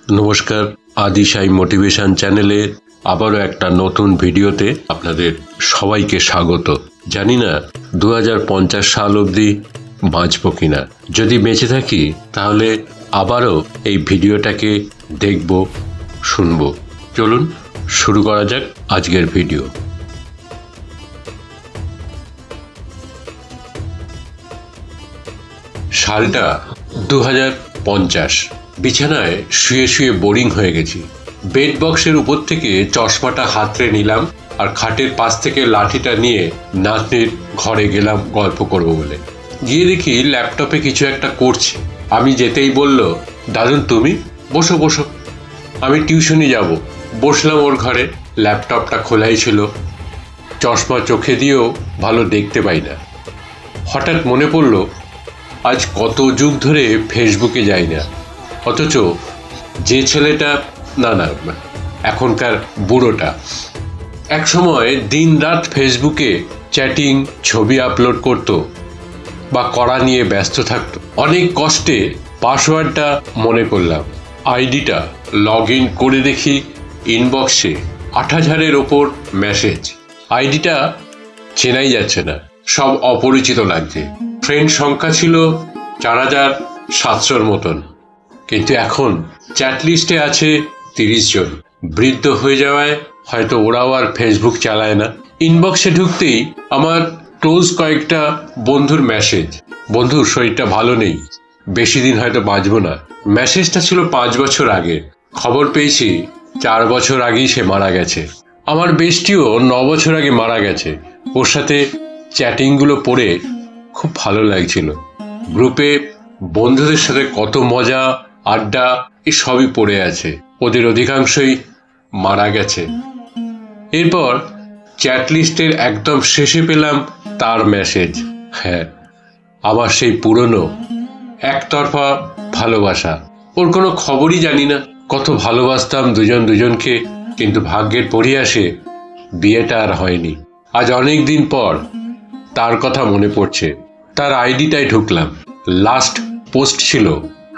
নমস্কার, আদিশাই মোটিভেশন চ্যানেলে আবারও একটা নতুন ভিডিওতে আপনাদের সবাইকে স্বাগত। জানি না 2050 সাল অবধি বাঁচবো কিনা। যদি বেঁচে থাকি তাহলে আবারও এই ভিডিওটাকে দেখব, শুনব। চলুন শুরু করা যাক আজকের ভিডিও। সালটা 2050। বিছানায় শুয়ে শুয়ে বোরিং হয়ে গেছি। বেড বক্সের উপর থেকে চশমাটা হাতড়ে নিলাম আর খাটের পাশ থেকে লাঠিটা নিয়ে নাতনির ঘরে গেলাম গল্প করব বলে। গিয়ে দেখি ল্যাপটপে কিছু একটা করছে। আমি যেতেই বলল, দাদুন তুমি বসো বসো, আমি টিউশনি যাব। বসলাম ওর ঘরে। ল্যাপটপটা খোলাই ছিল। চশমা চোখে দিয়েও ভালো দেখতে পাই না। হঠাৎ মনে পড়ল, আজ কত যুগ ধরে ফেসবুকে যাই না, অথচ যে ছেলেটা না এখনকার বুড়োটা এক সময় দিন রাত ফেসবুকে চ্যাটিং, ছবি আপলোড করত বা করা নিয়ে ব্যস্ত থাকতো। অনেক কষ্টে পাসওয়ার্ডটা মনে করলাম। আইডিটা লগ ইন করে দেখি ইনবক্সে 8,000-এর ওপর মেসেজ। আইডিটা চেনাই যাচ্ছে না, সব অপরিচিত লাগছে। ফ্রেন্ড সংখ্যা ছিল 4,700-র মতন, কিন্তু এখন চ্যাট লিস্টে আছে 30 জন। বৃদ্ধ হয়ে যাওয়ায় হয়তো ওরাও আর ফেসবুক চালায় না। ইনবক্সে ঢুকতেই আমার ক্লোজ কয়েকটা বন্ধুর মেসেজ, বন্ধুর শরীরটা ভালো নেই, বেশি দিন হয়তো বাঁচবো না। মেসেজটা ছিল 5 বছর আগে। খবর পেয়েছি 4 বছর আগেই সে মারা গেছে। আমার বেস্টিও 9 বছর আগে মারা গেছে। ওর সাথে চ্যাটিংগুলো পড়ে খুব ভালো লাগছিল। গ্রুপে বন্ধুদের সাথে কত মজা, আড্ডা এসবই পড়ে আছে। ওদের অধিকাংশই মারা গেছে। এরপর চ্যাট লিস্টের একদম শেষে পেলাম তার মেসেজ। হ্যাঁ, আবার সেই পুরনো একতরফা ভালোবাসা। ওর কোনো খবরই জানি না। কত ভালোবাসতাম দুজন দুজনকে, কিন্তু ভাগ্যের পরিহাসে বিয়েটা আর হয়নি। আজ অনেক দিন পর তার কথা মনে পড়ছে। তার আইডিটায় ঢুকলাম। লাস্ট পোস্ট ছিল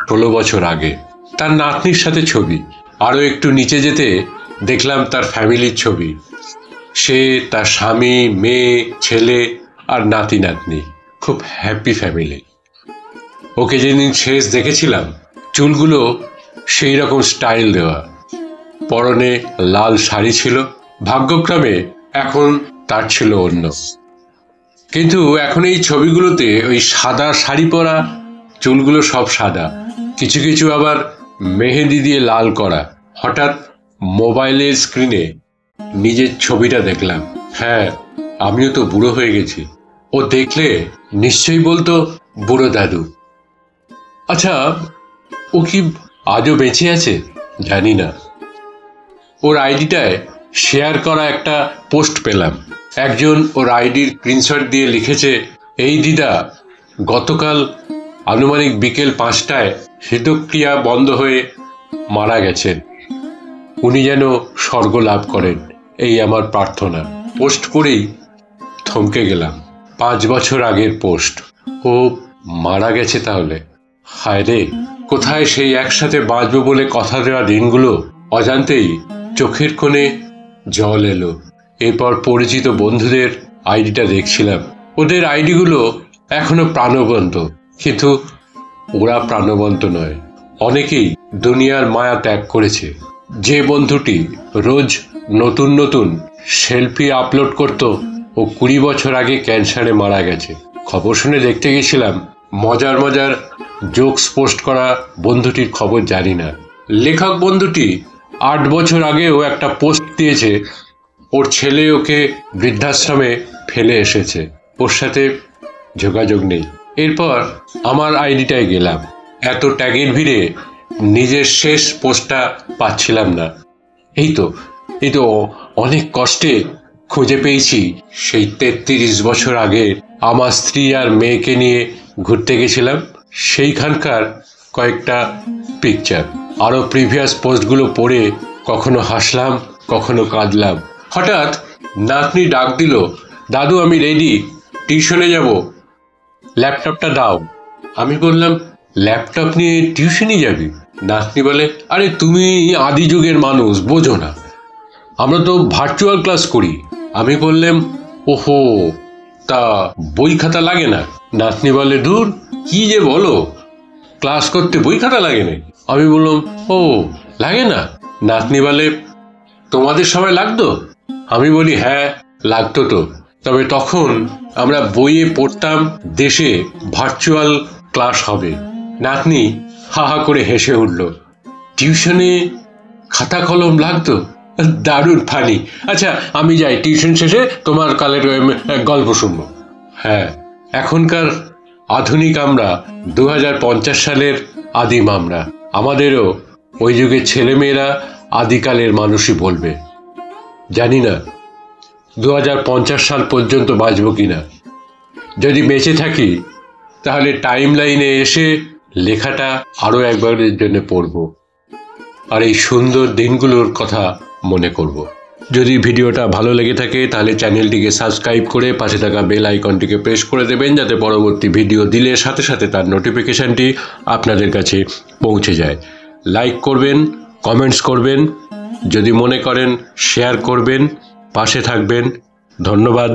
16 বছর আগে। তার নাতনির সাথে ছবি। আরও একটু নিচে যেতে দেখলাম তার ফ্যামিলির ছবি। সে, তার স্বামী, মেয়ে, ছেলে আর নাতি নাতনি। খুব হ্যাপি ফ্যামিলি। ওকে যেদিন শেষ দেখেছিলাম, চুলগুলো সেই রকম স্টাইল দেওয়া, পরনে লাল শাড়ি ছিল। ভাগ্যক্রমে এখন তার ছিল অন্য। কিন্তু এখন এই ছবিগুলোতে ওই সাদা শাড়ি পরা, চুলগুলো সব সাদা, কিছু কিছু আবার মেহেদি দিয়ে লাল করা। হঠাৎ মোবাইলের স্ক্রিনে নিজের ছবিটা দেখলাম। হ্যাঁ, আমিও তো বুড়ো হয়ে গেছি। ও দেখলে নিশ্চয়ই বলতো, বুড়ো দাদু। আচ্ছা, ও কি আজও বেঁচে আছে জানি না। ওর আইডিটায় শেয়ার করা একটা পোস্ট পেলাম। একজন ওর আইডির স্ক্রিনশট দিয়ে লিখেছে, এই দিদা গতকাল আনুমানিক বিকেল 5টায় হৃদক্রিয়া বন্ধ হয়ে মারা গেছেন। উনি যেন স্বর্গ লাভ করেন, এই আমার প্রার্থনা। পোস্ট করেই থমকে গেলাম। 5 বছর আগের পোস্ট। ও মারা গেছে তাহলে। হায় রে, কোথায় সেই একসাথে বাঁচবো বলে কথা দেওয়া দিনগুলো। অজান্তেই চোখের কোণে জল এলো। এরপর পরিচিত বন্ধুদের আইডিটা দেখছিলাম। ওদের আইডিগুলো এখনো প্রাণবন্ত, কিন্তু ওরা প্রাণবন্ত নয়। অনেকেই দুনিয়ার মায়া ত্যাগ করেছে। যে বন্ধুটি রোজ নতুন নতুন সেলফি আপলোড করত, ও 20 বছর আগে ক্যান্সারে মারা গেছে। খবর শুনে দেখতে গেছিলাম। মজার মজার জোকস পোস্ট করা বন্ধুটির খবর জানি না। লেখক বন্ধুটি 8 বছর আগেও একটা পোস্ট দিয়েছে, ওর ছেলে ওকে বৃদ্ধাশ্রমে ফেলে এসেছে। ওর সাথে যোগাযোগ নেই। এরপর আমার আইডিটায় গেলাম। এত ট্যাগের ভিড়ে নিজের শেষ পোস্টটা পাচ্ছিলাম না। এই তো অনেক কষ্টে খুঁজে পেয়েছি সেই 33 বছর আগে আমার স্ত্রী আর মেয়েকে নিয়ে ঘুরতে গেছিলাম, সেইখানকার কয়েকটা পিকচার। আরও প্রিভিয়াস পোস্টগুলো পড়ে কখনো হাসলাম, কখনো কাঁদলাম। হঠাৎ নাতনি ডাক দিল, দাদু আমি রেডি, টিউশনে যাব, ল্যাপটপটা দাও। আমি বললাম, ল্যাপটপ নিয়ে টিউশনে যাবি? নাতনি বলে, আরে তুমি আদি যুগের মানুষ, বোঝো না, আমরা তো ভার্চুয়াল ক্লাস করি। আমি বললাম, ওহো, তা বই খাতা লাগে না? নাতনি বলে, দূর, কি যে বলো, ক্লাস করতে বই খাতা লাগে না? আমি বললাম, ও লাগে না? নাতনি বলে, তোমাদের সময় লাগতো? আমি বলি, হ্যাঁ লাগতো তো, তবে তখন আমরা বইয়ে পড়তাম দেশে ভার্চুয়াল ক্লাস হবে। নাতনি হা হা করে হেসে উঠল। টিউশনে খাতা কলম লাগতো? দারুণ ফানি। আচ্ছা আমি যাই, টিউশন শেষে তোমার কালের গল্প শুনবো। হ্যাঁ, এখনকার আধুনিক আমরা 2050 সালের আদিম আমরা। আমাদেরও ওই যুগের ছেলেমেয়েরা আদিকালের মানুষই বলবে। জানি না 2050 সাল পর্যন্ত বাঁচব কিনা। যদি বেঁচে থাকি তাহলে টাইম লাইনে এসে লেখাটা আরো একবারের জন্য পড়ব, আর এই সুন্দর দিনগুলোর কথা মনে করব। যদি ভিডিওটা ভালো লেগে থাকে তাহলে চ্যানেলটিকে সাবস্ক্রাইব করে পাশে থাকা বেল আইকনটিকে প্রেস করে দেবেন, যাতে পরবর্তী ভিডিও দিলে সাথে সাথে তার নোটিফিকেশনটি আপনাদের কাছে পৌঁছে যায়। লাইক করবেন, কমেন্টস করবেন, যদি মনে করেন শেয়ার করবেন, পাশে থাকবেন। ধন্যবাদ,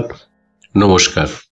নমস্কার।